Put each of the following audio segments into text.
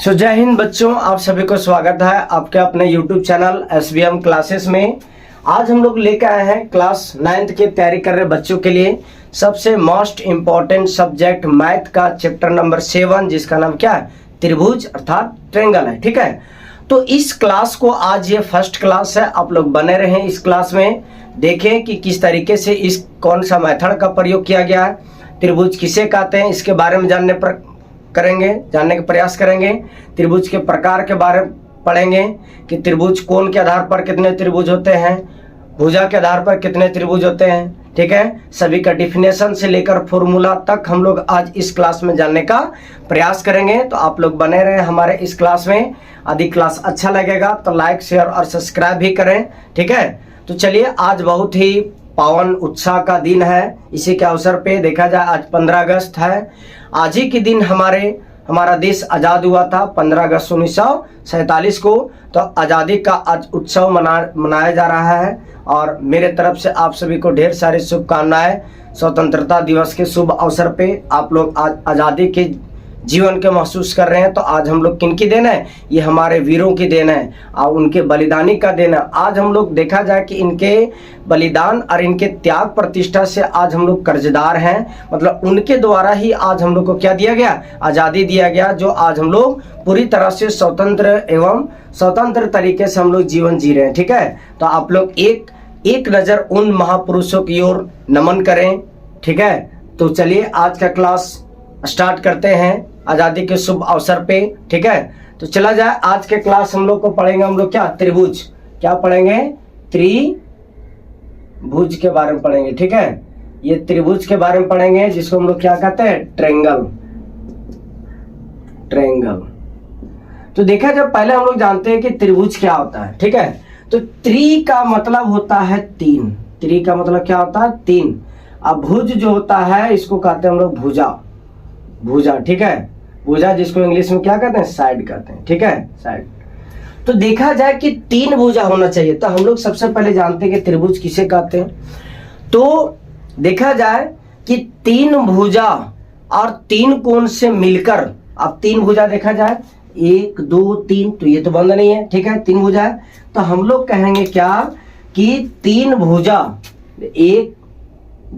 जय हिंद बच्चों, आप सभी को स्वागत है आपके अपने YouTube चैनल SBM क्लासेस में। आज हम लोग लेकर आए हैं क्लास 9th की तैयारी कर रहे बच्चों के लिए सबसे मोस्ट इम्पॉर्टेंट सब्जेक्ट मैथ का चैप्टर नंबर 7, जिसका नाम क्या है, त्रिभुज अर्थात ट्रायंगल है। ठीक है, तो इस क्लास को आज ये फर्स्ट क्लास है, आप लोग बने रहें इस क्लास में, देखें कि किस तरीके से इस कौन सा मेथड का प्रयोग किया गया है, त्रिभुज किसे कहते हैं इसके बारे में जानने का प्रयास करेंगे। त्रिभुज के प्रकार के बारे में पढ़ेंगे कि त्रिभुज कोण के आधार पर कितने त्रिभुज होते हैं, भुजा के आधार पर कितने त्रिभुज होते हैं। ठीक है, सभी का डिफिनेशन से लेकर फॉर्मूला तक हम लोग आज इस क्लास में जानने का प्रयास करेंगे। तो आप लोग बने रहे हमारे इस क्लास में। यदि क्लास अच्छा लगेगा तो लाइक, शेयर और सब्सक्राइब भी करें। ठीक है, तो चलिए, आज बहुत ही पावन उत्साह का दिन है। इसी के अवसर पे देखा जाए आज 15 अगस्त है। आज ही के दिन हमारा देश आज़ाद हुआ था 15 अगस्त 1947 को। तो आज़ादी का आज उत्सव मनाया जा रहा है और मेरे तरफ से आप सभी को ढेर सारी शुभकामनाएं। स्वतंत्रता दिवस के शुभ अवसर पे आप लोग आज आज़ादी के जीवन के महसूस कर रहे हैं। तो आज हम लोग किनकी देन है, ये हमारे वीरों की देन है और उनके बलिदानी का देन है। आज हम लोग देखा जाए कि इनके बलिदान और इनके त्याग प्रतिष्ठा से आज हम लोग कर्जदार हैं। मतलब उनके द्वारा ही आज हम लोग को क्या दिया गया, आज़ादी दिया गया, जो आज हम लोग पूरी तरह से स्वतंत्र तरीके से हम लोग जीवन जी रहे हैं। ठीक है, तो आप लोग एक नज़र उन महापुरुषों की ओर नमन करें। ठीक है, तो चलिए आज का क्लास स्टार्ट करते हैं आज़ादी के शुभ अवसर पे। ठीक है, तो चला जाए, आज के क्लास हम लोग को पढ़ेंगे, हम लोग क्या त्रिभुज, क्या पढ़ेंगे, त्रिभुज के बारे में पढ़ेंगे। ठीक है, ये त्रिभुज के बारे में पढ़ेंगे जिसको हम लोग क्या कहते हैं, ट्रायंगल। तो देखा जब पहले हम लोग जानते हैं कि त्रिभुज क्या होता है। ठीक है, तो त्रि का मतलब होता है तीन। त्रि का मतलब क्या होता है, तीन। अब भुज जो होता है इसको कहते हैं हम लोग भुजा। ठीक है, भुजा जिसको इंग्लिश में क्या कहते हैं, साइड कहते हैं। ठीक है, साइड। तो देखा जाए कि तीन भुजा होना चाहिए। तो हम लोग सबसे पहले जानते हैं कि त्रिभुज किसे कहते हैं। तो देखा जाए कि तीन भुजा और तीन कोण से मिलकर, अब तीन भुजा देखा जाए 1 2 3, तो ये तो बंद नहीं है। ठीक है, तीन भुजा है, तो हम लोग कहेंगे क्या कि तीन भुजा 1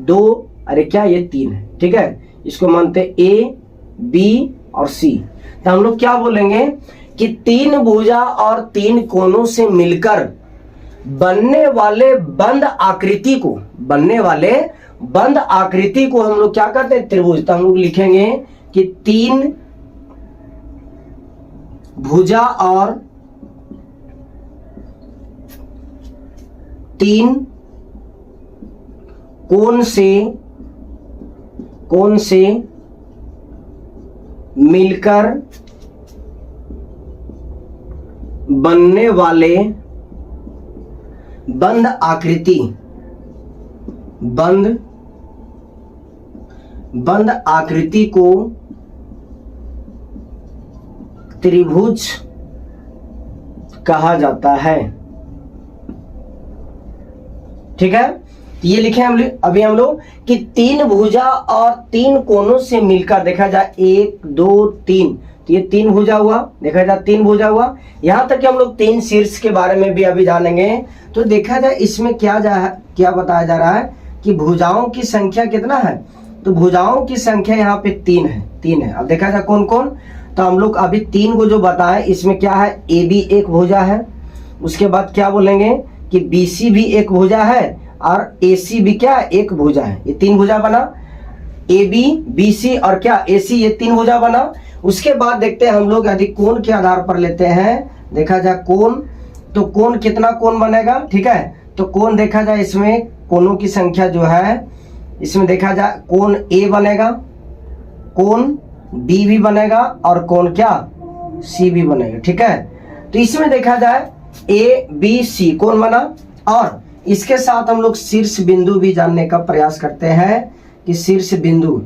2, अरे क्या ये 3 है। ठीक है, इसको मानते A, B और C। तो हम लोग क्या बोलेंगे कि तीन भुजा और तीन कोनों से मिलकर बनने वाले बंद आकृति को हम लोग क्या कहते हैं, त्रिभुज। तो हम लोग लिखेंगे कि तीन भुजा और तीन कोण से मिलकर बनने वाले बंद आकृति को त्रिभुज कहा जाता है। ठीक है, ये लिखे अभी हम लोग कि तीन भुजा और तीन कोनों से मिलकर, देखा जाए 1 2 3, तो ये तीन भुजा हुआ, देखा जाए तीन भुजा हुआ। यहां तक कि हम लोग तीन शीर्ष के बारे में भी अभी जानेंगे। तो देखा जाए इसमें क्या बताया जा रहा है कि भुजाओं की संख्या कितना है। तो भुजाओं की संख्या यहाँ पे तीन है। अब देखा जाए कौन कौन, तो हम लोग अभी तीन को जो बताए इसमें क्या है, AB एक भुजा है, उसके बाद क्या बोलेंगे कि BC भी एक भुजा है और AC भी क्या एक भुजा है। ये तीन भुजा बना, AB BC और क्या AC, ये तीन भुजा बना। उसके बाद देखते हैं हम लोग यदि कोण के आधार पर लेते हैं, देखा जाए कोण, तो कोण कितना कोण बनेगा। ठीक है, तो कोण देखा जाए इसमें कोणों की संख्या जो है, इसमें देखा जाए कोण A बनेगा, कोण B भी बनेगा और कोण क्या C भी बनेगा। ठीक है, तो इसमें देखा जाए ABC कोण बना। और इसके साथ हम लोग शीर्ष बिंदु भी जानने का प्रयास करते हैं कि शीर्ष बिंदु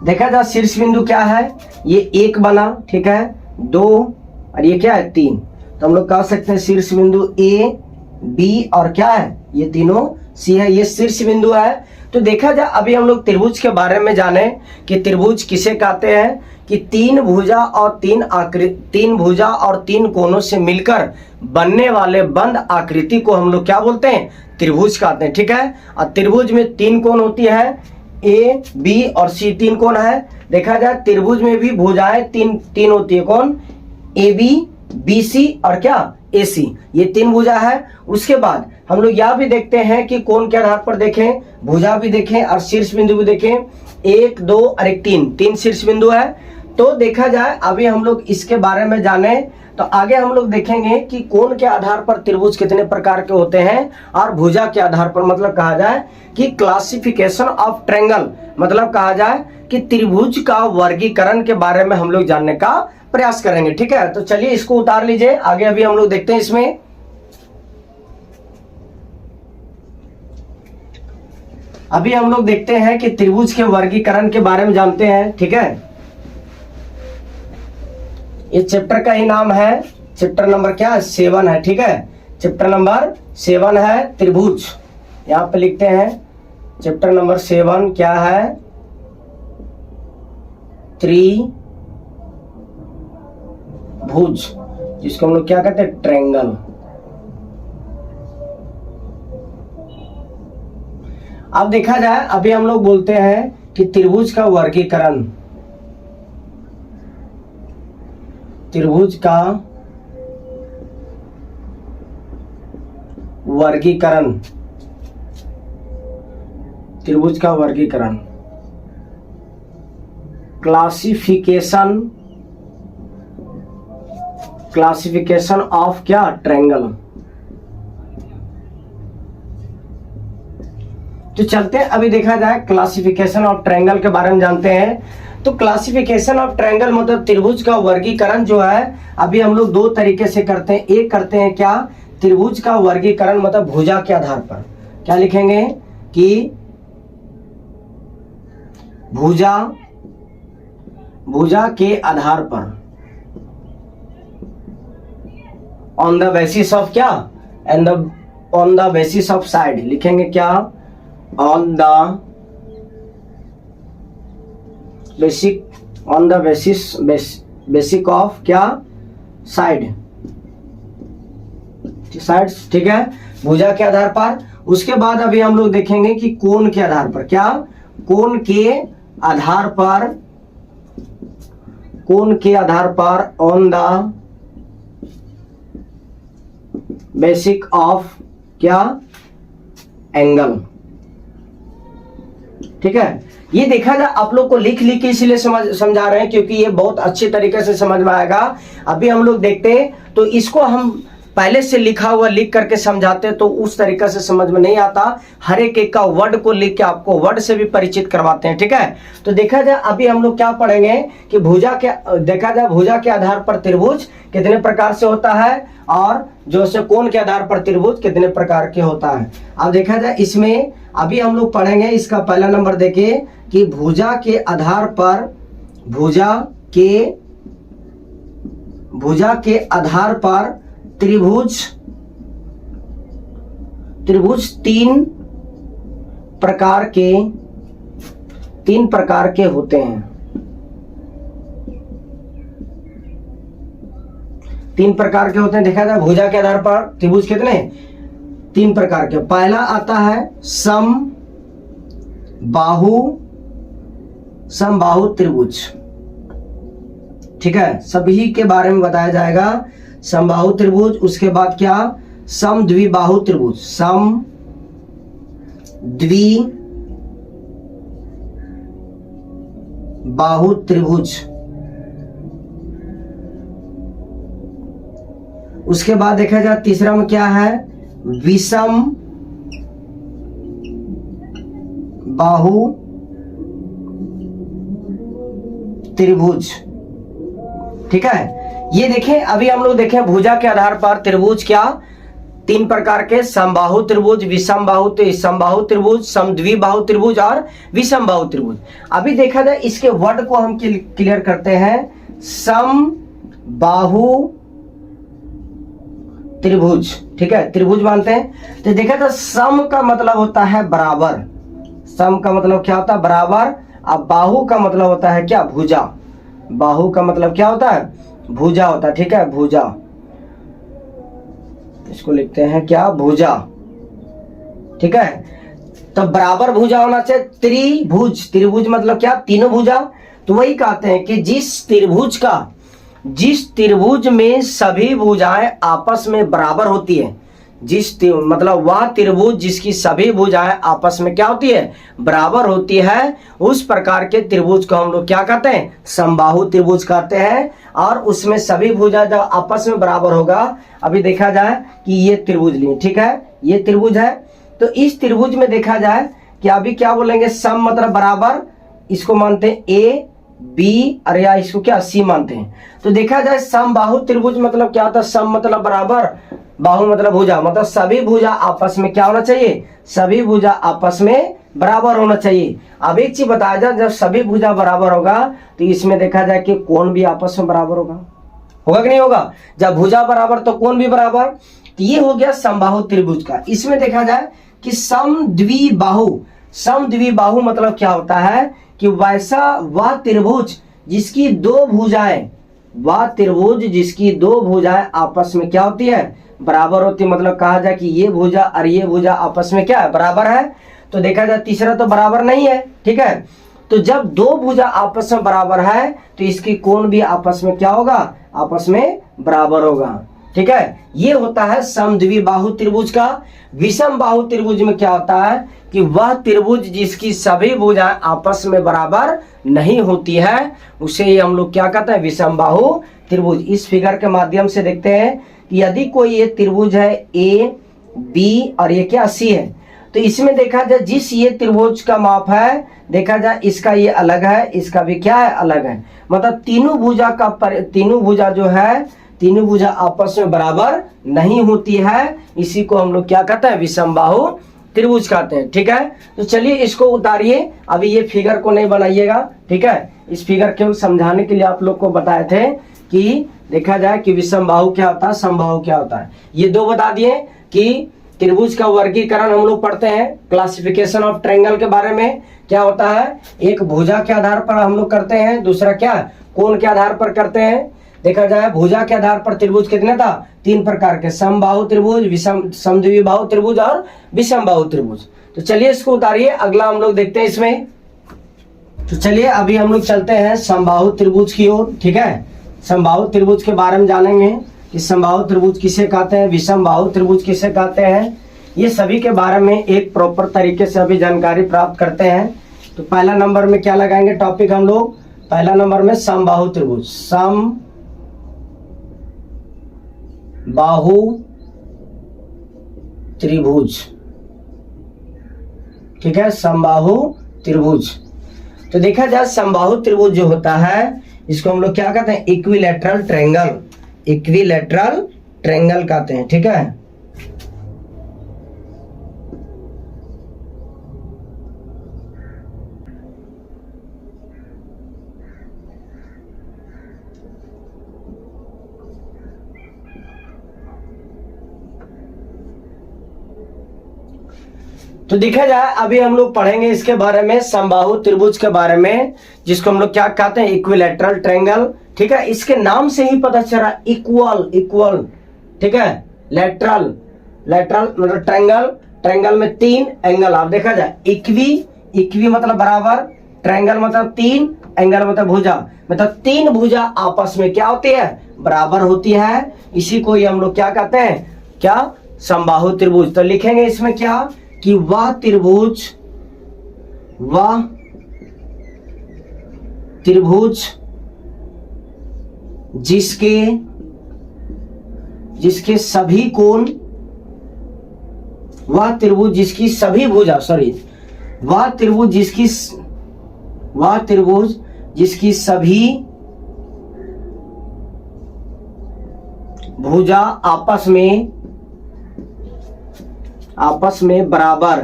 देखा जाए शीर्ष बिंदु क्या है, ये 1 बना। ठीक है, 2 और ये क्या है 3। तो हम लोग कह सकते हैं शीर्ष बिंदु A, B और क्या है ये तीनों सी है, ये शीर्ष बिंदु है। तो देखा जाए अभी हम लोग त्रिभुज के बारे में जाने कि त्रिभुज किसे कहते हैं, कि तीन भुजा और तीन कोनों से मिलकर बनने वाले बंद आकृति को हम लोग क्या बोलते हैं, त्रिभुज कहते हैं। ठीक है, और त्रिभुज में तीन कोण होती है, ए बी और सी तीन कोण है। देखा जाए त्रिभुज में भी भुजाएं तीन होती है, कौन, ए बी सी और क्या, ए सी, ये तीन भुजा है। उसके बाद हम लोग यह भी देखते हैं कि कोण के आधार पर देखें, भुजा भी देखें और शीर्ष बिंदु भी देखें, 1 2 और 1 3 शीर्ष बिंदु है। तो देखा जाए अभी हम लोग इसके बारे में जाने तो आगे हम लोग देखेंगे कि कोण के आधार पर त्रिभुज कितने प्रकार के होते हैं, और भुजा के आधार पर मतलब कहा जाए कि क्लासिफिकेशन ऑफ ट्रायंगल, मतलब कहा जाए कि त्रिभुज का वर्गीकरण के बारे में हम लोग जानने का प्रयास करेंगे। ठीक है, तो चलिए इसको उतार लीजिए, आगे अभी हम लोग देखते हैं। इसमें अभी हम लोग देखते हैं कि त्रिभुज के वर्गीकरण के बारे में जानते हैं। ठीक है, ये चैप्टर का ही नाम है, चैप्टर नंबर क्या है, 7 है। ठीक है, चैप्टर नंबर 7 है त्रिभुज, यहां पे लिखते हैं चैप्टर नंबर 7 क्या है, त्रिभुज, जिसको हम लोग क्या कहते हैं, ट्रायंगल। अब देखा जाए अभी हम लोग बोलते हैं कि त्रिभुज का वर्गीकरण, त्रिभुज का वर्गीकरण, त्रिभुज का वर्गीकरण, क्लासिफिकेशन ऑफ क्या, ट्रायंगल। तो चलते हैं अभी देखा जाए क्लासिफिकेशन ऑफ ट्रायंगल के बारे में जानते हैं। तो क्लासिफिकेशन ऑफ ट्रायंगल मतलब त्रिभुज का वर्गीकरण जो है अभी हम लोग दो तरीके से करते हैं। एक करते हैं क्या, त्रिभुज का वर्गीकरण मतलब भुजा के आधार पर, क्या लिखेंगे कि भुजा के आधार पर, ऑन द बेसिस ऑफ क्या, on the basis of side, लिखेंगे क्या, ऑन द बेसिक ऑफ क्या, साइड्स। ठीक है, भुजा के आधार पर। उसके बाद अभी हम लोग देखेंगे कि कोण के आधार पर, क्या, कोण के आधार पर ऑन द बेसिक ऑफ क्या, एंगल। ठीक है, ये देखा जाए आप लोग को लिख के इसलिए समझा रहे हैं क्योंकि ये बहुत अच्छे तरीके से समझ में आएगा। अभी हम लोग देखते हैं तो इसको हम पहले से लिखा हुआ लिख करके समझाते तो उस तरीके से समझ में नहीं आता, हर एक का वर्ड को लिख के आपको वर्ड से भी परिचित करवाते हैं। ठीक है, तो देखा जाए अभी हम लोग क्या पढ़ेंगे कि भुजा के आधार पर त्रिभुज कितने प्रकार से होता है, और जो से कोण के आधार पर त्रिभुज कितने प्रकार के होता है। अब देखा जाए इसमें अभी हम लोग पढ़ेंगे, इसका पहला नंबर देखिए कि भुजा के आधार पर त्रिभुज तीन प्रकार के होते हैं। तीन प्रकार के होते हैं। देखा जाए भुजा के आधार पर त्रिभुज कितने, 3 प्रकार के। पहला आता है समबाहु त्रिभुज। ठीक है, सभी के बारे में बताया जाएगा, समबाहु त्रिभुज। उसके बाद क्या, समद्विबाहु त्रिभुज, समद्विबाहु त्रिभुज। उसके बाद देखा जाए तीसरा में क्या है, विषम बाहु त्रिभुज। ठीक है, ये देखें अभी हम लोग देखें भुजा के आधार पर त्रिभुज क्या, 3 प्रकार के, समबाहु त्रिभुज, समबाहु त्रिभुज, समद्विबाहु त्रिभुज और विषमबाहु त्रिभुज। अभी देखा जाए इसके वर्ड को हम क्लियर करते हैं। समबाहु त्रिभुज, ठीक है, त्रिभुज मानते हैं। तो देखा था सम का मतलब होता है बराबर, सम का मतलब क्या होता है बराबर। अब बाहु का मतलब होता है क्या भुजा, बाहु का मतलब क्या होता है भुजा होता है, ठीक है, भुजा, इसको लिखते हैं क्या भुजा, ठीक है। तो बराबर भुजा होना चाहिए। त्रिभुज, त्रिभुज मतलब क्या तीनों भुजा। तो वही कहते हैं कि जिस त्रिभुज में सभी भुजाएं आपस में बराबर होती है, मतलब वह त्रिभुज जिसकी सभी भुजाएं आपस में क्या होती है बराबर होती है, उस प्रकार के त्रिभुज को हम लोग क्या कहते हैं समबाहु त्रिभुज कहते हैं। और उसमें सभी भुजा जब आपस में बराबर होगा, अभी देखा जाए कि ये त्रिभुज लिए, ठीक है, ये त्रिभुज है। तो इस त्रिभुज में देखा जाए कि अभी क्या बोलेंगे सम मतलब बराबर, इसको मानते हैं ए बी और या इसको क्या सी मानते हैं। तो देखा जाए समबाहु त्रिभुज मतलब क्या होता है, सम मतलब बराबर, बाहु मतलब भुजा, मतलब सभी भुजा आपस में क्या होना चाहिए, सभी भुजा आपस में बराबर होना चाहिए। अब एक चीज बताया जाए, जब सभी भुजा बराबर होगा तो इसमें देखा जाए कि कोण भी आपस में बराबर होगा, होगा कि नहीं होगा। जब भुजा बराबर तो कोण भी बराबर। तो ये हो गया समबाहु त्रिभुज का। इसमें देखा जाए कि समद्विबाहु, समद्विबाहु मतलब क्या होता है कि वैसा वह त्रिभुज जिसकी दो भुजाएं, वह त्रिभुज जिसकी दो भुजाएं आपस में क्या होती है बराबर होती है। मतलब कहा जाए कि ये भुजा और ये भुजा आपस में क्या है बराबर है। तो देखा जाए तीसरा तो बराबर नहीं है, ठीक है। तो जब दो भुजा आपस में बराबर है तो इसकी कोण भी आपस में क्या होगा, आपस में बराबर होगा, ठीक है। ये होता है समद्विबाहु त्रिभुज का। विषम बाहु त्रिभुज में क्या होता है कि वह त्रिभुज जिसकी सभी भुजाएं आपस में बराबर नहीं होती है, उसे हम लोग क्या कहते हैं विषम बाहु त्रिभुज। इस फिगर के माध्यम से देखते हैं कि यदि कोई ये त्रिभुज है ए बी और ये क्या सी है, तो इसमें देखा जाए जिस ये त्रिभुज का माप है, देखा जाए इसका ये अलग है, इसका भी क्या है अलग है। मतलब तीनों भुजा जो है, तीनों भुजा आपस में बराबर नहीं होती है। इसी को हम लोग क्या कहते हैं विषमबाहु त्रिभुज कहते हैं, ठीक है। तो चलिए इसको उतारिए, अभी ये फिगर को नहीं बनाइएगा, ठीक है। इस फिगर केवल समझाने के लिए आप लोग को बताए थे कि देखा जाए कि विषमबाहु क्या होता है, समबाहु क्या होता है। ये दो बता दिए कि त्रिभुज का वर्गीकरण हम लोग पढ़ते हैं, क्लासिफिकेशन ऑफ ट्रायंगल के बारे में क्या होता है, एक भुजा के आधार पर हम लोग करते हैं, दूसरा क्या कोण के आधार पर करते हैं। देखा जाए भुजा के आधार पर त्रिभुज कितने था, तीन प्रकार के, समबाहु त्रिभुज, समद्विबाहु त्रिभुज और विषमबाहु त्रिभुज। तो चलिए इसको उतारिए, अगला हम लोग देखते हैं इसमें। तो चलिए अभी हम लोग चलते हैं समबाहु त्रिभुज की ओर, ठीक है। समबाहु त्रिभुज के बारे में जानेंगे कि समबाहु त्रिभुज किसे कहते हैं, विषमबाहु त्रिभुज किसे कहते हैं, ये सभी के बारे में एक प्रॉपर तरीके से अभी जानकारी प्राप्त करते हैं। तो पहला नंबर में क्या लगाएंगे टॉपिक हम लोग, पहला नंबर में समबाहु त्रिभुज, समबाहु त्रिभुज, ठीक है, समबाहु त्रिभुज। तो देखा जाए समबाहु त्रिभुज जो होता है इसको हम लोग क्या कहते हैं इक्विलैटरल ट्रायंगल, इक्विलैटरल ट्रायंगल कहते हैं, ठीक है। तो देखा जाए अभी हम लोग पढ़ेंगे इसके बारे में समबाहु त्रिभुज के बारे में, जिसको हम लोग क्या कहते हैं इक्विलैटरल ट्रायंगल, ठीक है। इसके नाम से ही पता चल रहा है इक्वल, इक्वल, ठीक है। लैटरल, लैटरल मतलब ट्रायंगल, ट्रायंगल में तीन एंगल, आप देखा जाए इक्वी, इक्वी मतलब बराबर, ट्रायंगल मतलब तीन, एंगल मतलब भुजा, मतलब तीन भुजा आपस में क्या होती है बराबर होती है। इसी को हम लोग क्या कहते हैं क्या समबाहु त्रिभुज। तो लिखेंगे इसमें क्या कि वह त्रिभुज जिसके सभी कोण, वह त्रिभुज जिसकी सभी भुजा, वह त्रिभुज जिसकी सभी भुजा आपस में बराबर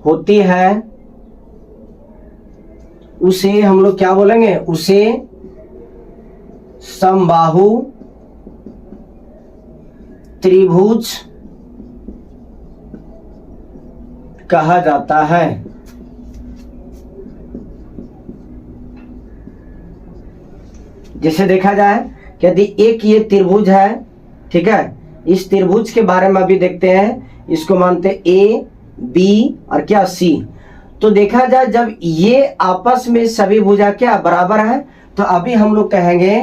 होती है उसे हम लोग क्या बोलेंगे, उसे समबाहु त्रिभुज कहा जाता है। जैसे देखा जाए कि यदि एक ये त्रिभुज है, ठीक है, इस त्रिभुज के बारे में अभी देखते हैं, इसको मानते हैं ए बी और क्या सी। तो देखा जाए जब ये आपस में सभी भुजा क्या बराबर है, तो अभी हम लोग कहेंगे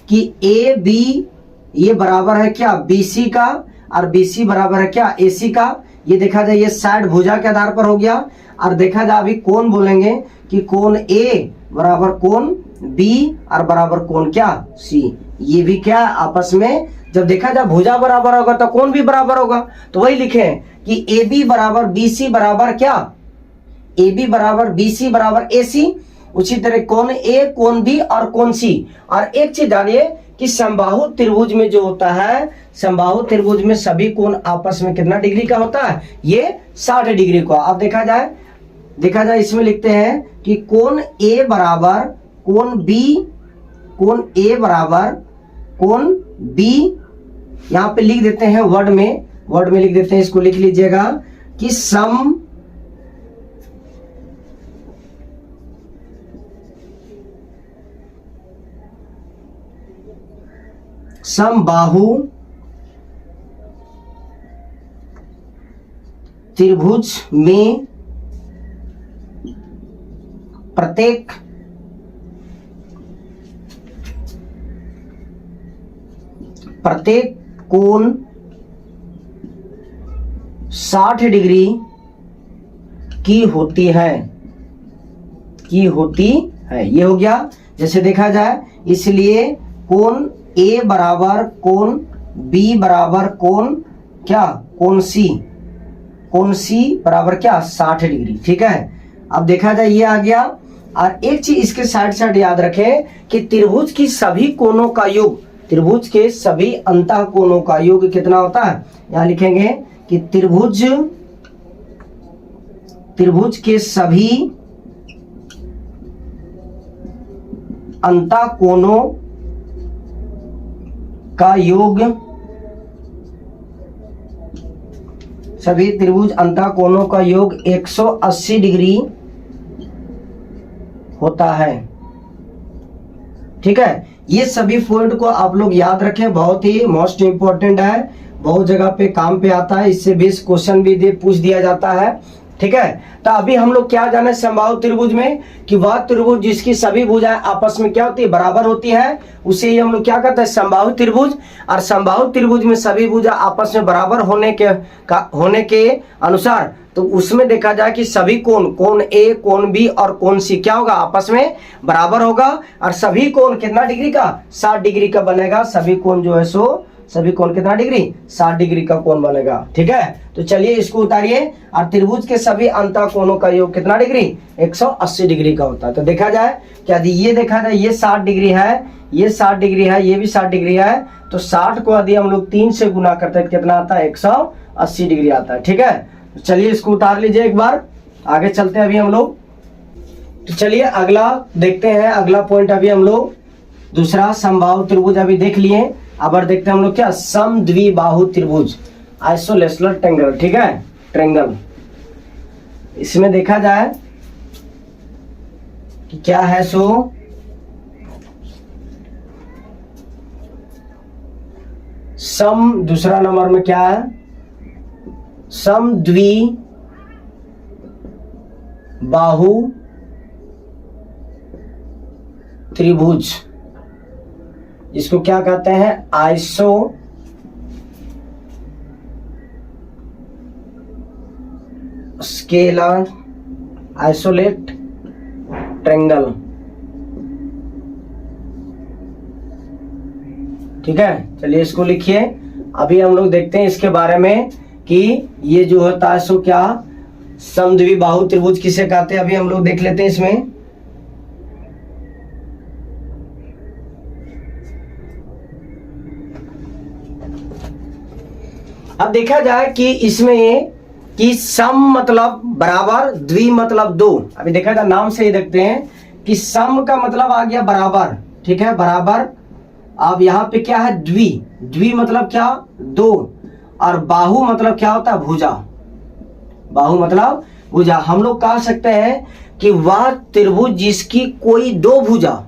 कि ए बी ये बराबर है क्या बी सी का, और बी सी बराबर है क्या ए सी का। ये देखा जाए ये साइड भुजा के आधार पर हो गया। और देखा जाए अभी कोण बोलेंगे कि कोण ए बराबर कोण बी और बराबर कोण क्या सी। ये भी क्या आपस में जब देखा जाए भुजा बराबर होगा तो कोण भी बराबर होगा। तो वही लिखे कि ए बी बराबर बी सी बराबर क्या, ए बी बराबर बी सी बराबर ए सी। उसी तरह कोण ए कोण बी और कोण सी। और एक चीज जानिए कि समबाहु त्रिभुज में जो होता है, समबाहु त्रिभुज में सभी कोण आपस में कितना डिग्री का होता है, ये 60 डिग्री का। अब देखा जाए इसमें लिखते हैं कि कोण ए बराबर कोण बी, कोण ए बराबर कोण बी, यहां पे लिख देते हैं वर्ड में लिख देते हैं, इसको लिख लीजिएगा कि समबाहु त्रिभुज में प्रत्येक कोण 60 डिग्री की होती है, ये हो गया। जैसे देखा जाए इसलिए कोण ए बराबर कोण बी बराबर कोण क्या कोण सी बराबर क्या 60 डिग्री, ठीक है। अब देखा जाए ये आ गया। और एक चीज इसके साइड याद रखें कि त्रिभुज की सभी कोणों का योग, त्रिभुज के सभी अंतः कोणों का योग कितना होता है, यहां लिखेंगे कि त्रिभुज के सभी अंतः कोणों का योग, सभी त्रिभुज अंतः कोणों का योग 180 डिग्री होता है, ठीक है। ये सभी पॉइंट को आप लोग याद रखें, बहुत ही मोस्ट इंपॉर्टेंट है, बहुत जगह पे काम पे आता है, इससे बेस क्वेश्चन भी पूछ दिया जाता है, ठीक है। तो अभी हम लोग क्या जाने समबाहु त्रिभुज में कि वह त्रिभुज जिसकी सभी भुजाएं आपस में क्या होती है बराबर होती है, उसे ही हम लोग क्या कहते हैं समबाहु त्रिभुज। और समबाहु त्रिभुज में सभी भुजा आपस में बराबर होने के अनुसार तो उसमें देखा जाए कि सभी कोण ए कोण बी और कोण सी क्या होगा आपस में बराबर होगा। और सभी कोण कितना डिग्री का 60 डिग्री का बनेगा। सभी कोण जो है सो सभी कोण कितना डिग्री 60 डिग्री का कोण बनेगा, ठीक है। तो चलिए इसको उतारिए। और त्रिभुज के सभी अंतः कोणों का योग कितना डिग्री 180 डिग्री का होता है। तो देखा जाए क्या ये देखा जाए ये 60 डिग्री है, ये 60 डिग्री है, ये भी 60 डिग्री है। तो 60 को यदि हम लोग 3 से गुना करते हैं कितना आता है 180 डिग्री आता है, ठीक है। तो चलिए इसको उतार लीजिए एक बार, आगे चलते हैं अभी हम लोग। तो चलिए अगला देखते हैं, अगला पॉइंट अभी हम लोग दूसरा समबाहु त्रिभुज अभी देख लिए। अब देखते हैं हम लोग क्या समद्विबाहु त्रिभुज, आइसोलेशनल ट्रायंगल, ठीक है, ट्रायंगल। इसमें देखा जाए कि क्या है सो दूसरा नंबर में क्या है समद्विबाहु त्रिभुज, इसको क्या कहते हैं आइसोलेट ट्रायंगल, ठीक है। चलिए इसको लिखिए। अभी हम लोग देखते हैं इसके बारे में कि ये जो होता है सो क्या समद्विबाहु त्रिभुज किसे कहते हैं, अभी हम लोग देख लेते हैं इसमें। अब देखा जाए कि इसमें कि सम मतलब बराबर, द्वि मतलब दो। अभी देखा जाए नाम से ही देखते हैं कि सम का मतलब आ गया बराबर, ठीक है, बराबर। अब यहाँ पे क्या है, द्वि, द्वि मतलब क्या, दो, और बाहु मतलब क्या होता है, भुजा, बाहु मतलब भुजा। हम लोग कह सकते हैं कि वह त्रिभुज जिसकी कोई दो भुजा,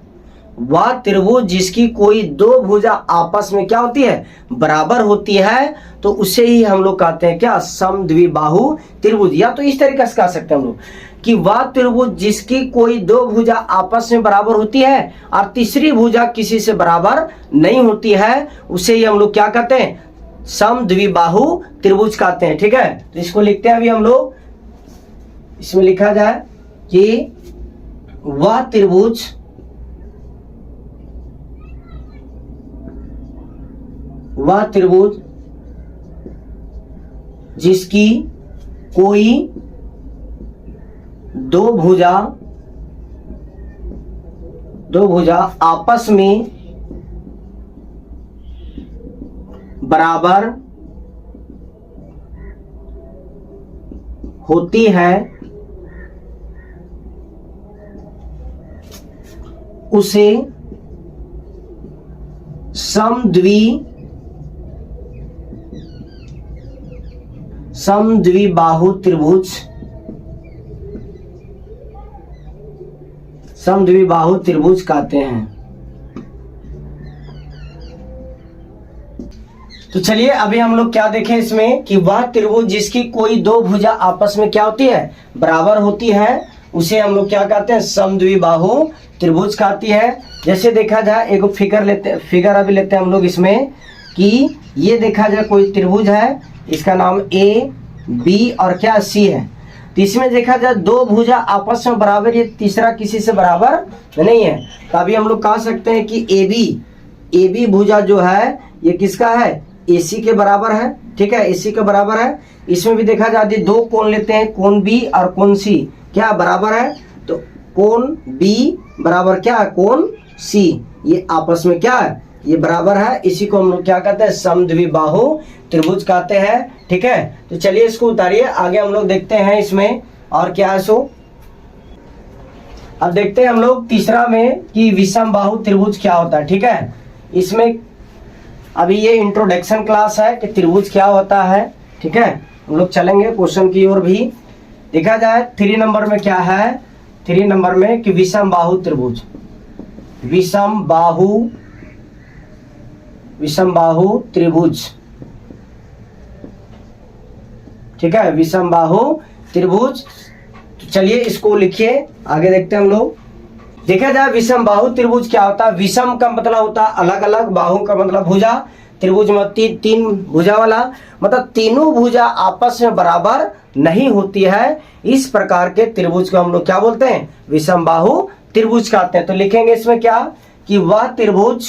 वह त्रिभुज जिसकी कोई दो भुजा आपस में क्या होती है, बराबर होती है, तो उसे ही हम लोग कहते हैं क्या, समद्विबाहु त्रिभुज। या तो इस तरीके से कह सकते हैं हम लोग कि वह त्रिभुज जिसकी कोई दो भुजा आपस में बराबर होती है और तीसरी भुजा किसी से बराबर नहीं होती है, उसे ही हम लोग क्या कहते हैं, समद्विबाहु त्रिभुज कहते हैं। ठीक है, तो इसको लिखते हैं अभी हम लोग, इसमें लिखा जाए कि वह त्रिभुज जिसकी कोई दो भुजा आपस में बराबर होती है, उसे समद्विबाहु त्रिभुज कहते हैं। तो चलिए अभी हम लोग क्या देखें इसमें कि वह त्रिभुज जिसकी कोई दो भुजा आपस में क्या होती है, बराबर होती है, उसे हम लोग क्या कहते हैं, समद्विबाहु त्रिभुज कहती है। जैसे देखा जाए एक फिगर अभी लेते हैं हम लोग इसमें कि ये देखा जाए कोई त्रिभुज है, इसका नाम ए बी और क्या सी है। तो इसमें देखा जाए दो भुजा आपस में बराबर, ये तीसरा किसी से बराबर नहीं है, तो अभी हम लोग कह सकते हैं कि ए बी भुजा जो है ये किसका है, AC के बराबर है। ठीक है, AC के बराबर है। इसमें भी देखा जाए दो कोण लेते हैं, कोण B और कोण C क्या बराबर है, तो कोण B बराबर क्या है, कोण C, ये आपस में क्या है, ये बराबर है। इसी को हम लोग क्या कहते हैं, समद्विबाहु त्रिभुज कहते हैं। ठीक है, तो चलिए इसको उतारिए, आगे हम लोग देखते हैं इसमें और क्या है सो। अब देखते हैं हम लोग तीसरा में कि विषमबाहु त्रिभुज क्या होता है। ठीक है, इसमें अभी ये इंट्रोडक्शन क्लास है कि त्रिभुज क्या होता है। ठीक है, हम लोग चलेंगे क्वेश्चन की ओर भी। देखा जाए 3 नंबर में क्या है, 3 नंबर में कि विषमबाहु त्रिभुज, विषमबाहु त्रिभुज। ठीक है, विषमबाहु त्रिभुज। तो चलिए इसको लिखिए, आगे देखते हैं हम लोग। देखा जाए विषमबाहु त्रिभुज क्या होता है, विषम का मतलब होता है अलग अलग, बाहु का मतलब भुजा, त्रिभुज में तीन भुजा वाला, मतलब तीनों भुजा आपस में बराबर नहीं होती है। इस प्रकार के त्रिभुज को हम लोग क्या बोलते हैं, विषमबाहु त्रिभुज कहते हैं। तो लिखेंगे इसमें क्या कि वह त्रिभुज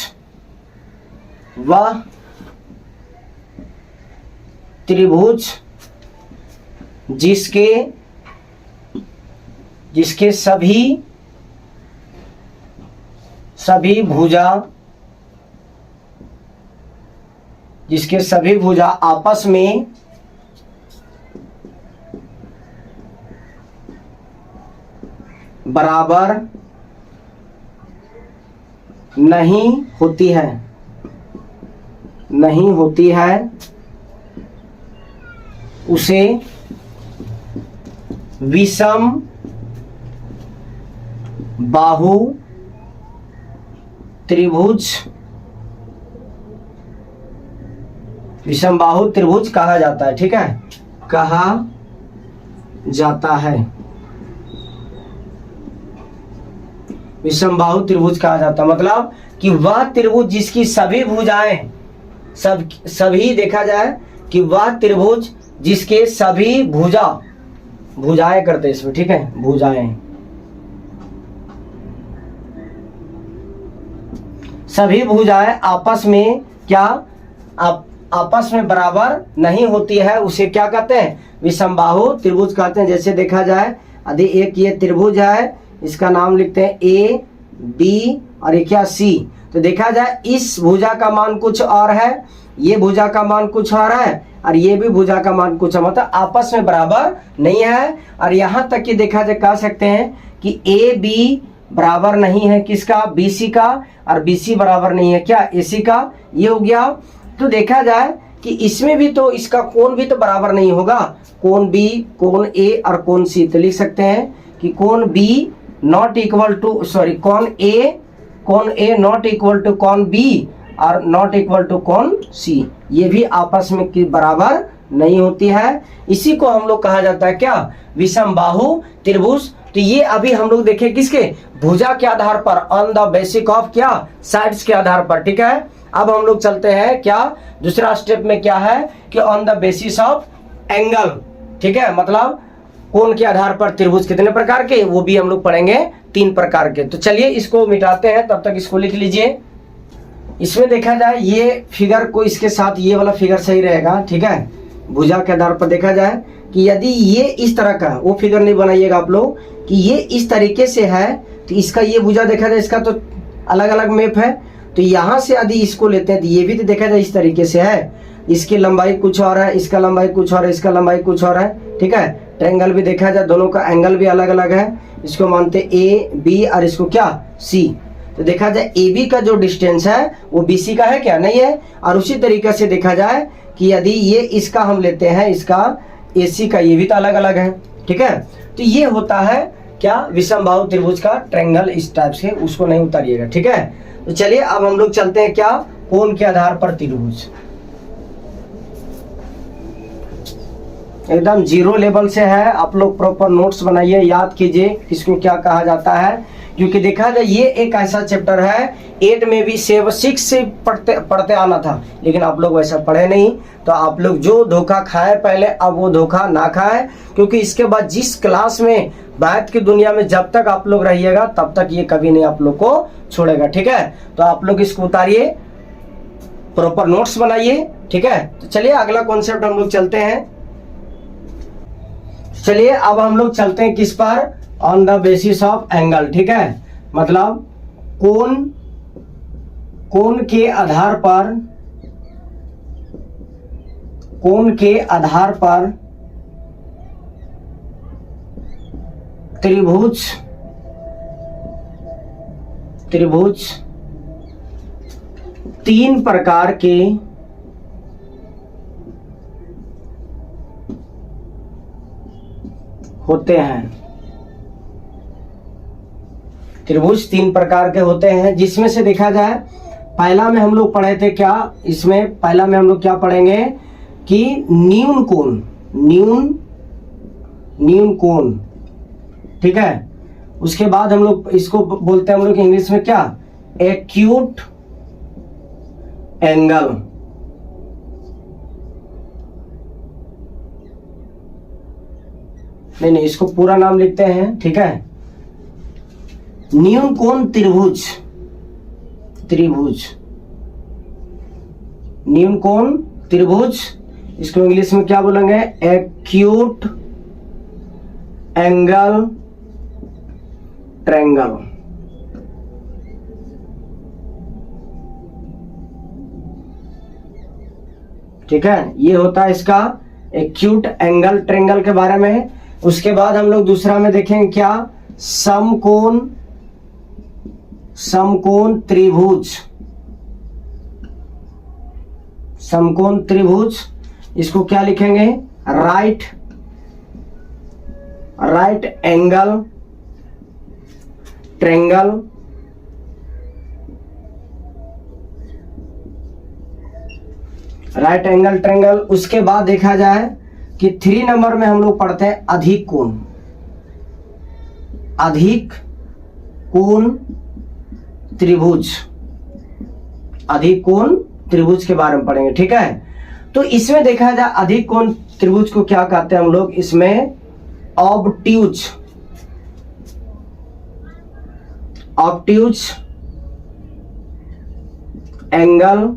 जिसके सभी भुजा आपस में बराबर नहीं होती है, उसे विषमबाहु त्रिभुज कहा जाता है। ठीक है, कहा जाता है, विषमबाहु त्रिभुज कहा जाता है। मतलब कि वह त्रिभुज जिसकी सभी भुजाएं, सभी देखा जाए कि वह त्रिभुज जिसके सभी भुजाएं करते इसमें। ठीक है, भुजाएं, सभी भुजाएं आपस में क्या, आपस में बराबर नहीं होती है, उसे क्या कहते हैं, विषमबाहु त्रिभुज कहते हैं। जैसे देखा जाए यदि एक ये त्रिभुज है, इसका नाम लिखते हैं A B और एक क्या C। तो देखा जाए इस भुजा का मान कुछ और है, ये भुजा का मान कुछ और है, और ये भी भुजा का मान कुछ, मतलब आपस में बराबर नहीं है। और यहाँ तक कि देखा जाए कह सकते हैं कि A B बराबर नहीं है किसका, BC का, और BC बराबर नहीं है क्या, AC का। ये हो गया। तो देखा जाए कि इसमें भी तो इसका कोण भी तो बराबर नहीं होगा, कोण B, कोण A और कोण C। तो लिख सकते हैं कि कोण B नॉट इक्वल टू कोण A नॉट इक्वल टू कोण B और नॉट इक्वल टू कोण C। ये भी आपस में बराबर नहीं होती है। इसी को हम लोग कहा जाता है क्या, विषम बाहु त्रिभुज। तो ये अभी हम लोग देखें किसके, भुजा के आधार पर, ऑन द बेसिक ऑफ क्या, साइड्स के आधार पर। ठीक है, अब हम लोग चलते हैं क्या, दूसरा स्टेप में क्या है कि on the basis of angle. ठीक है, मतलब कोण के आधार पर त्रिभुज कितने प्रकार के, वो भी हम लोग पढ़ेंगे 3 प्रकार के। तो चलिए इसको मिटाते हैं, तब तक इसको लिख लीजिए। इसमें देखा जाए ये फिगर को इसके साथ ये वाला फिगर सही रहेगा। ठीक है, भुजा के आधार पर देखा जाए कि यदि ये इस तरह का, वो फिगर नहीं बनाइएगा आप लोग, कि ये इस तरीके से है तो इसका ये भुजा देखा जाए, इसका तो अलग अलग मैप है। तो यहाँ से यदि इसको लेते हैं तो ये भी तो देखा जाए इस तरीके से है, इसकी लंबाई कुछ और है, इसका लंबाई कुछ और है, इसका लंबाई कुछ और है। ठीक है, ट्रायंगल भी देखा जाए, दोनों का एंगल भी अलग अलग है। इसको मानते A B और इसको क्या C। तो देखा जाए AB का जो डिस्टेंस है वो BC का है क्या, नहीं है। और उसी तरीके से देखा जाए कि यदि ये इसका हम लेते हैं, इसका AC का, ये भी तो अलग अलग है। ठीक है, तो ये होता है क्या, विषमबाहु त्रिभुज का ट्रायंगल इस टाइप से, उसको नहीं उतारिएगा। ठीक है, तो चलिए अब हम लोग चलते हैं क्या, कोण के आधार पर त्रिभुज। एकदम 0 लेवल से है, आप लोग प्रॉपर नोट्स बनाइए, याद कीजिए किसको क्या कहा जाता है। क्योंकि देखा जाए ये एक ऐसा चैप्टर है 8 में भी 6 से पढ़ते आना था, लेकिन आप लोग वैसा पढ़े नहीं। तो आप लोग जो धोखा खाए पहले, अब वो धोखा ना खाए, क्योंकि इसके बाद जिस क्लास में मैथ की दुनिया में जब तक आप लोग रहिएगा तब तक ये कभी नहीं आप लोग को छोड़ेगा। ठीक है, तो आप लोग इसको उतारिए, प्रॉपर नोट्स बनाइए। ठीक है, तो चलिए अगला कॉन्सेप्ट हम लोग चलते हैं। चलिए अब हम लोग चलते हैं किस पर, on the basis of angle. ठीक है, मतलब कोण के आधार पर त्रिभुज 3 प्रकार के होते हैं। त्रिभुज 3 प्रकार के होते हैं, जिसमें से देखा जाए पहला में हम लोग पढ़े थे क्या, इसमें पहला में हम लोग क्या पढ़ेंगे कि न्यून कोण। ठीक है, उसके बाद हम लोग इसको बोलते हैं हम लोग इंग्लिश में क्या, एक्यूट एंगल। नहीं, इसको पूरा नाम लिखते हैं। ठीक है, न्यून कोण त्रिभुज, न्यून कोण त्रिभुज, इसको इंग्लिश में क्या बोलेंगे, एक्यूट एंगल ट्रायंगल। ठीक है, ये होता है इसका एक्यूट एंगल ट्रायंगल के बारे में। उसके बाद हम लोग दूसरा में देखेंगे क्या, समकोण त्रिभुज। इसको क्या लिखेंगे, right angle triangle. Right angle triangle. उसके बाद देखा जाए कि 3 नंबर में हम लोग पढ़ते हैं अधिक कोण त्रिभुज के बारे में पढ़ेंगे। ठीक है, तो इसमें देखा जाए अधिक कोण त्रिभुज को क्या कहते हैं हम लोग, इसमें ऑब्ट्यूज एंगल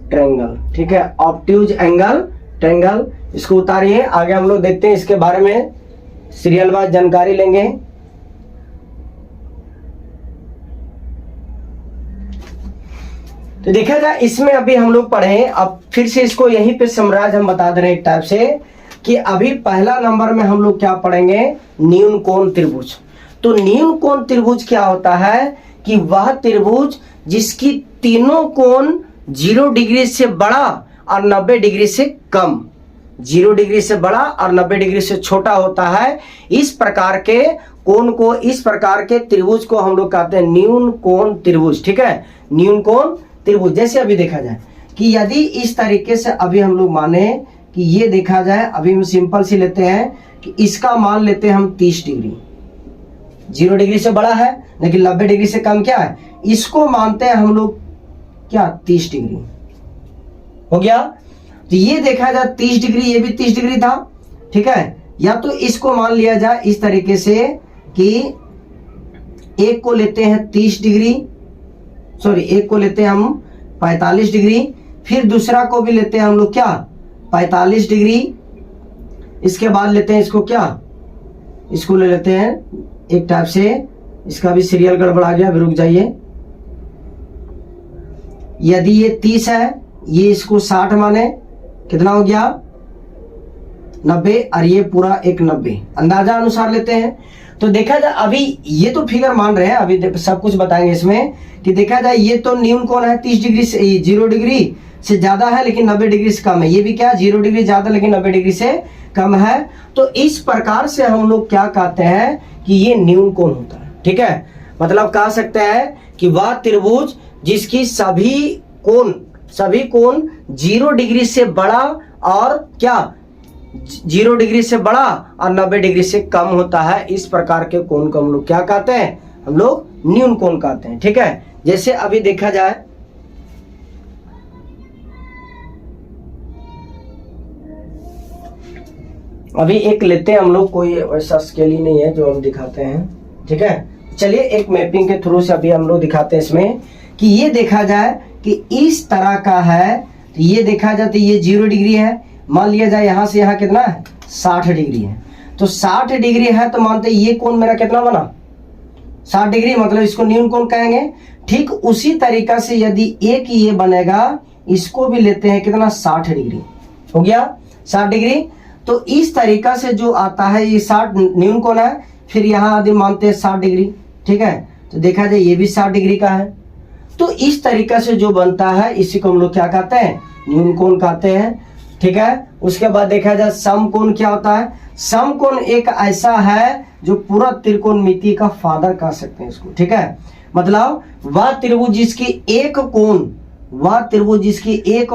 ट्रायंगल। ठीक है, ऑब्ट्यूज एंगल ट्रायंगल। इसको उतारिए, आगे हम लोग देखते हैं इसके बारे में, सीरियल वाइज जानकारी लेंगे। तो देखा जाए इसमें अभी हम लोग पढ़े, अब फिर से इसको यहीं पे समराज हम बता दे रहे हैं एक टाइप से। कि अभी पहला नंबर में हम लोग क्या पढ़ेंगे, न्यून कोण त्रिभुज। तो न्यून कोण त्रिभुज क्या होता है कि वह त्रिभुज जिसकी तीनों कोण 0 डिग्री से बड़ा और 90 डिग्री से कम, 0 डिग्री से बड़ा और 90 डिग्री से छोटा होता है, इस प्रकार के कोण को, इस प्रकार के त्रिभुज को हम लोग कहते हैं न्यून कोण त्रिभुज। ठीक है, न्यून कोण त्रिभुज। जैसे अभी देखा जाए कि यदि इस तरीके से अभी हम लोग माने कि ये देखा जाए, अभी हम सिंपल सी लेते हैं कि इसका मान लेते हैं हम 30 डिग्री, 0 डिग्री से बड़ा है लेकिन 90 डिग्री से कम क्या है, इसको मानते हैं हम लोग क्या 30 डिग्री हो गया। तो ये देखा जाए 30 डिग्री, ये भी 30 डिग्री था। ठीक है, या तो इसको मान लिया जाए इस तरीके से कि एक को लेते हैं 30 डिग्री, सॉरी एक को लेते हैं हम 45 डिग्री, फिर दूसरा को भी लेते हैं हम लोग क्या 45 डिग्री, इसके बाद लेते हैं इसको क्या, इसको ले लेते हैं एक टाइप से, इसका भी सीरियल गड़बड़ा गया, अभी रुक जाइए। यदि ये 30 है, ये इसको 60 माने, कितना हो गया 90, और ये पूरा एक 90, अंदाजा अनुसार लेते हैं। तो देखा जाए अभी ये तो फिगर मान रहे हैं, अभी सब कुछ बताएंगे इसमें कि देखा जाए ये तो न्यून कोण है 30 डिग्री से, 0 डिग्री से ज्यादा है लेकिन 90 डिग्री से कम है, ये भी क्या 0 डिग्री ज्यादा लेकिन 90 डिग्री से कम है। तो इस प्रकार से हम लोग क्या कहते हैं कि ये न्यून कोण होता है। ठीक है, मतलब कह सकते हैं कि वह त्रिभुज जिसकी सभी कोण 0 डिग्री से बड़ा और क्या 0 डिग्री से बड़ा और 90 डिग्री से कम होता है, इस प्रकार के कोण को हम लोग क्या कहते हैं, हम लोग न्यून कोण कहते हैं। ठीक है, जैसे अभी देखा जाए अभी एक लेते हैं हम लोग, कोई वैसा स्केल ही नहीं है जो हम दिखाते हैं। ठीक है, चलिए एक मैपिंग के थ्रू से अभी हम लोग दिखाते हैं इसमें कि ये देखा जाए कि इस तरह का है। तो ये देखा जाए तो ये 0 डिग्री है, मान लिया जाए यहां से यहां कितना है 60 डिग्री है। तो 60 डिग्री है तो मानते ये कोण मेरा कितना बना 60 डिग्री, मतलब इसको न्यून कोण कहेंगे। ठीक उसी तरीका से यदि एक ये बनेगा, इसको भी लेते हैं कितना 60 डिग्री हो गया 60 डिग्री। तो इस तरीका से जो आता है ये 60 न्यून कोण है, फिर यहाँ आदि मानते हैं 60 डिग्री। ठीक है, तो देखा जाए ये भी 60 डिग्री का है। तो इस तरीका से जो बनता है इसी को हम लोग क्या कहते हैं, न्यून कोण कहते हैं। ठीक है, उसके बाद देखा जाए समकोण क्या होता है। समकोण एक ऐसा है जो पूरा त्रिकोणमिति का फादर कह सकते हैं इसको। ठीक है, मतलब वह त्रिभुज जिसकी एक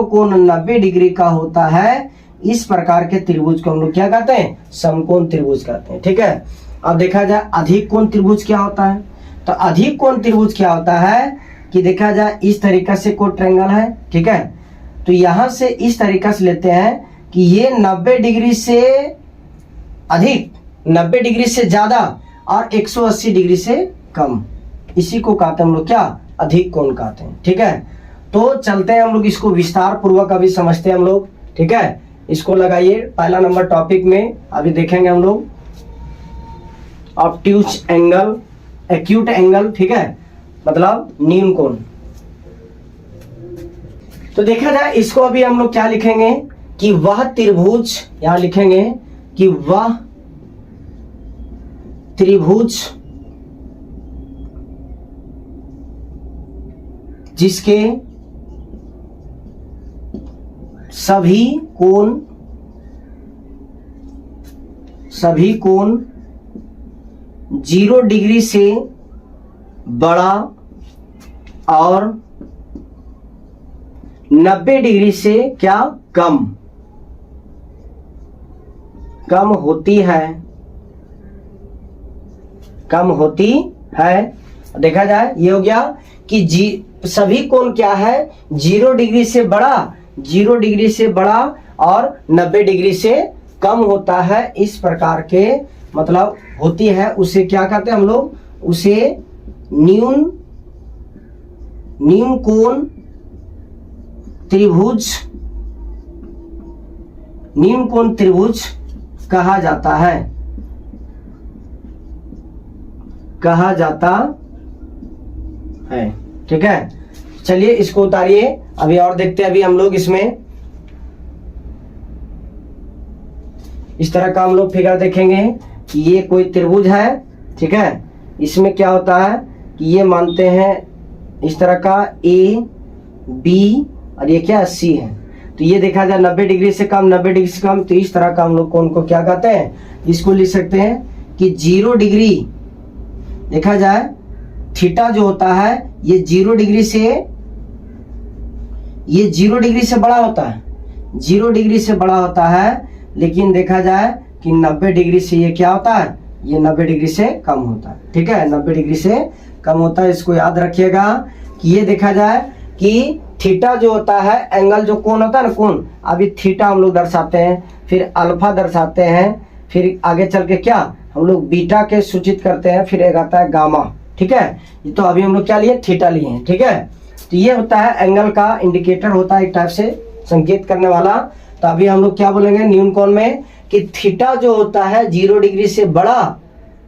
कोण 90 डिग्री का होता है, इस प्रकार के त्रिभुज को हम लोग क्या कहते हैं, समकोण त्रिभुज कहते हैं। ठीक है, अब देखा जाए अधिक कोण त्रिभुज क्या होता है। तो अधिक कोण त्रिभुज क्या होता है कि देखा जाए इस तरीका से कोई ट्रायंगल है। ठीक है, तो यहां से इस तरीका से लेते हैं कि ये 90 डिग्री से अधिक, 90 डिग्री से ज्यादा और 180 डिग्री से कम, इसी को कहते हैं हम लोग क्या अधिक कोण कहते हैं। ठीक है, तो चलते हैं हम लोग इसको विस्तार पूर्वक अभी समझते हैं हम लोग। ठीक है, इसको लगाइए पहला नंबर टॉपिक में, अभी देखेंगे हम लोग ऑब्ट्यूज एंगल, एक्यूट एंगल। ठीक है, मतलब न्यून कोण। तो देखा जाए इसको अभी हम लोग क्या लिखेंगे कि वह त्रिभुज, यहां लिखेंगे कि वह त्रिभुज जिसके सभी कोण 0 डिग्री से बड़ा और 90 डिग्री से क्या कम होती है। देखा जाए ये हो गया कि सभी कोण क्या है 0 डिग्री से बड़ा और 90 डिग्री से कम होता है, इस प्रकार के मतलब होती है, उसे क्या कहते हैं हम लोग, उसे न्यून कोण त्रिभुज कहा जाता है। ठीक है, चलिए इसको उतारिए, अभी और देखते हैं अभी हम लोग इसमें इस तरह का हम लोग फिगर देखेंगे कि ये कोई त्रिभुज है, ठीक है। इसमें क्या होता है कि ये मानते हैं इस तरह का ए बी और ये क्या सी है। तो ये देखा जाए 90 डिग्री से कम, 90 डिग्री से कम, तो इस तरह का हम लोग कोण को क्या कहते हैं, इसको लिख सकते हैं कि 0 डिग्री। देखा जाए थीटा जो होता है ये 0 डिग्री से बड़ा होता है, 0 डिग्री से बड़ा होता है। लेकिन देखा जाए कि 90 डिग्री से ये क्या होता है, ये 90 डिग्री से कम होता है, ठीक है, 90 डिग्री से कम होता है। इसको याद रखिएगा कि ये देखा जाए कि थीटा जो होता है, एंगल जो कोण होता है ना, कोण, अभी थीटा हम लोग दर्शाते हैं, फिर अल्फा दर्शाते हैं, फिर आगे चल के क्या हम लोग बीटा के सूचित करते हैं, फिर एक आता है गामा, ठीक है। तो अभी हम लोग क्या लिए, थीटा लिए हैं, ठीक है। तो ये होता है एंगल का इंडिकेटर होता है, एक टाइप से संकेत करने वाला। तो अभी हम लोग क्या बोलेंगे न्यून कोण में कि थीटा जो होता है 0 डिग्री से बड़ा,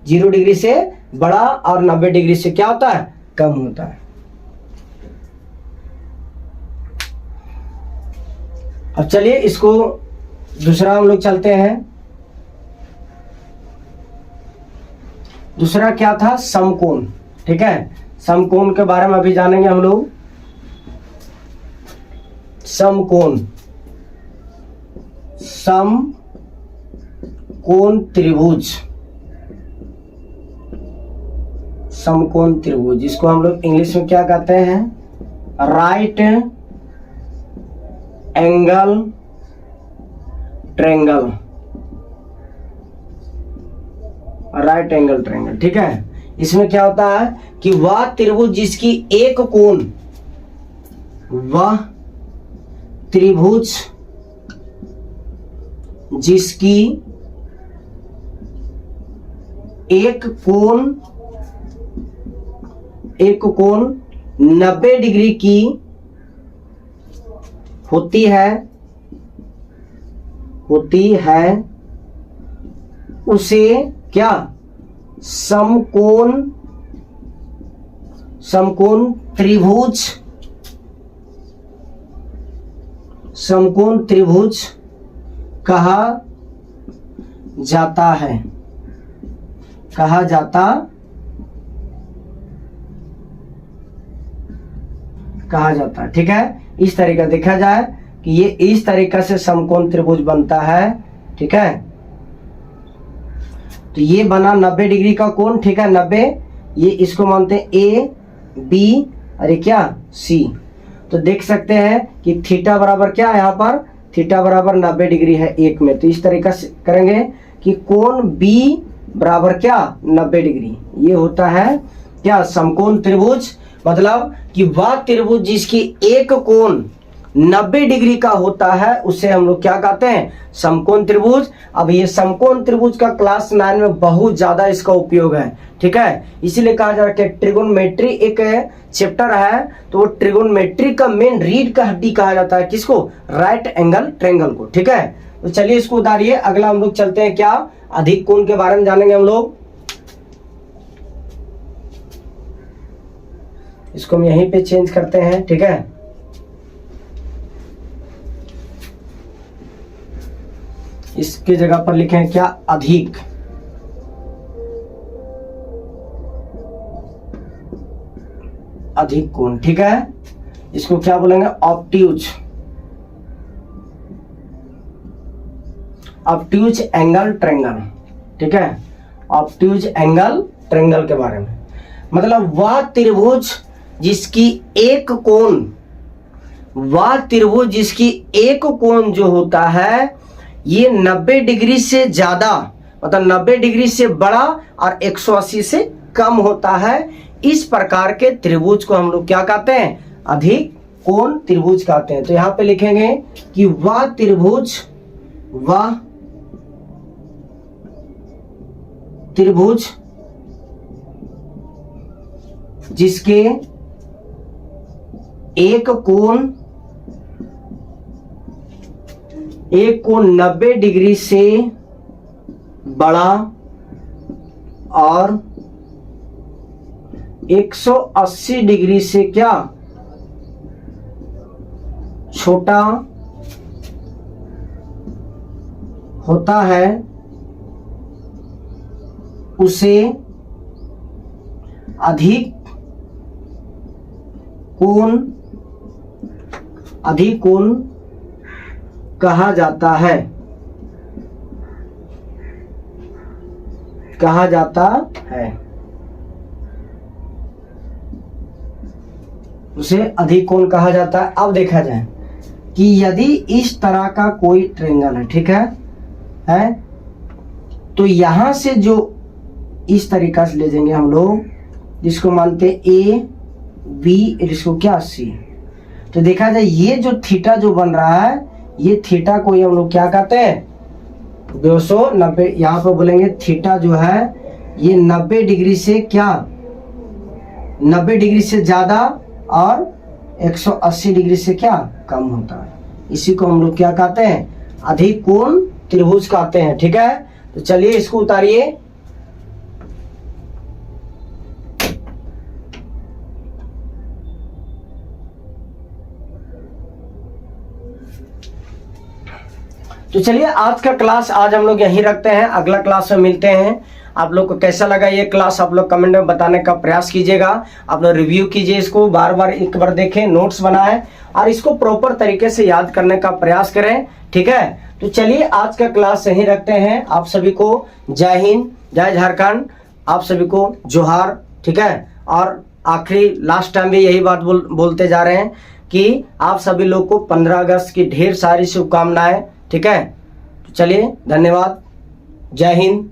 0 डिग्री से बड़ा और 90 डिग्री से क्या होता है, कम होता है। अब चलिए इसको दूसरा हम लोग चलते हैं। दूसरा क्या था, समकोण, ठीक है। समकोण के बारे में अभी जानेंगे हम लोग। समकोण, समकोण त्रिभुज, समकोण त्रिभुज, जिसको हम लोग इंग्लिश में क्या कहते हैं, right angle triangle, right angle triangle, ठीक है। इसमें क्या होता है कि वह त्रिभुज जिसकी एक कोण, वह त्रिभुज जिसकी एक कोण 90 डिग्री की होती है उसे क्या, समकोण त्रिभुज कहा जाता है, ठीक है। इस तरीका देखा जाए कि ये इस तरीका से समकोण त्रिभुज बनता है, ठीक है। तो ये बना 90 डिग्री का कोण, ठीक है, 90, ये इसको मानते हैं ए बी और ये क्या सी। तो देख सकते हैं कि थीटा बराबर क्या है, यहाँ पर थीटा बराबर 90 डिग्री है एक में। तो इस तरीका से करेंगे कि कोण बी बराबर क्या 90 डिग्री, ये होता है क्या समकोण त्रिभुज। मतलब कि वह त्रिभुज जिसकी एक कोण 90 डिग्री का होता है उसे हम लोग क्या कहते हैं, समकोण त्रिभुज। अब ये समकोण त्रिभुज का क्लास 9 में बहुत ज्यादा इसका उपयोग है, ठीक है। इसीलिए कहा जा रहा है कि ट्रिगोनोमेट्री एक चैप्टर है, तो वो ट्रिगोनोमेट्री का मेन रीढ़ का हड्डी कहा जाता है किसको, राइट एंगल ट्रायंगल को, ठीक है। तो चलिए इसको उतारिए। अगला हम लोग चलते हैं क्या, अधिक कोण के बारे में जानेंगे हम लोग। इसको हम यहीं पे चेंज करते हैं, ठीक है। इसकी जगह पर लिखें क्या, अधिक, अधिक कोण, ठीक है। इसको क्या बोलेंगे, ऑब्ट्यूज, ऑब्ट्यूज एंगल ट्रायंगल, ठीक है। ऑब्ट्यूज एंगल ट्रायंगल के बारे में मतलब वह त्रिभुज जिसकी एक कोण, वह त्रिभुज जिसकी एक कोण जो होता है ये 90 डिग्री से ज्यादा, मतलब 90 डिग्री से बड़ा और 180 से कम होता है। इस प्रकार के त्रिभुज को हम लोग क्या कहते हैं, अधिक कोण त्रिभुज कहते हैं। तो यहां पे लिखेंगे कि वह त्रिभुज जिसके एक कोण 90 डिग्री से बड़ा और 180 डिग्री से क्या छोटा होता है उसे अधिक कोण कहा जाता है। उसे अधिक कोण कहा जाता है। अब देखा जाए कि यदि इस तरह का कोई ट्रायंगल है, ठीक है, तो यहां से जो इस तरीका से ले जाएंगे हम लोग, जिसको मानते ए बी, इसको क्या सी। तो देखा जाए ये जो थीटा जो बन रहा है, ये थीटा को हम लोग क्या कहते हैं, 290। यहाँ पे बोलेंगे थीटा जो है ये 90 डिग्री से क्या, 90 डिग्री से ज्यादा और 180 डिग्री से क्या कम होता है। इसी को हम लोग क्या कहते हैं, अधिक कोण त्रिभुज कहते हैं। ठीक है, तो चलिए इसको उतारिए। तो चलिए आज का क्लास आज हम लोग यहीं रखते हैं, अगला क्लास में मिलते हैं। आप लोग को कैसा लगा ये क्लास, आप लोग कमेंट में बताने का प्रयास कीजिएगा। आप लोग रिव्यू कीजिए, इसको बार बार एक बार देखें, नोट्स बनाएं और इसको प्रॉपर तरीके से याद करने का प्रयास करें। ठीक है, तो चलिए आज का क्लास यहीं रखते हैं। आप सभी को जय हिंद, जय झारखंड, आप सभी को जोहार। ठीक है, और आखिरी लास्ट टाइम भी यही बात बोलते जा रहे हैं कि आप सभी लोग को 15 अगस्त की ढेर सारी शुभकामनाएं। ठीक है, तो चलिए धन्यवाद, जय हिंद।